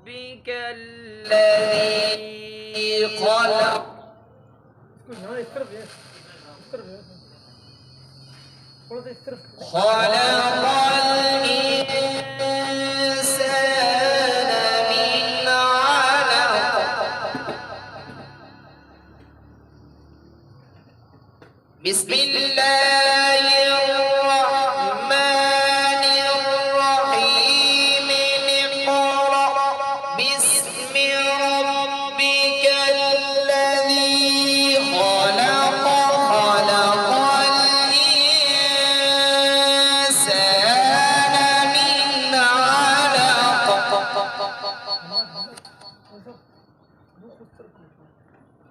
ربك الذي خلق خلق الإنسان من علق بسم الله الرحمن الرحيم اقرأ باسم ربك الذي خلق خلق الإنسان من علق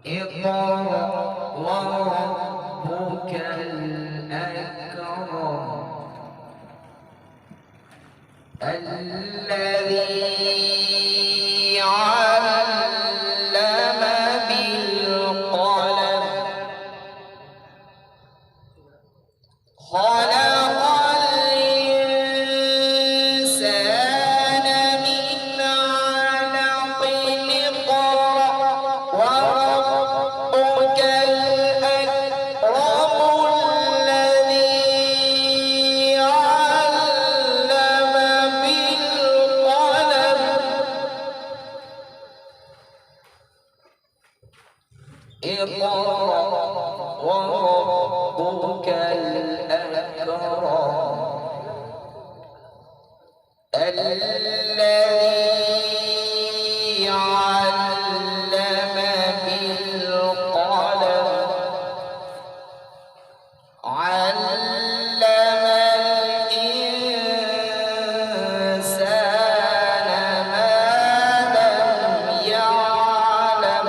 اقرأ وربك الأكرم الذي علم بالقلم خلق الإنسان من علق اقرأ وربك الأكرم الذي علم بالقلم اقرأ وربك الأكرم الذي علم بالقلم علم الإنسان ما لم يعلم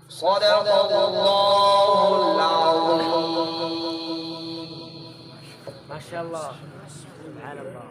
صدق الله العظيم. ما شاء الله، سبحان الله.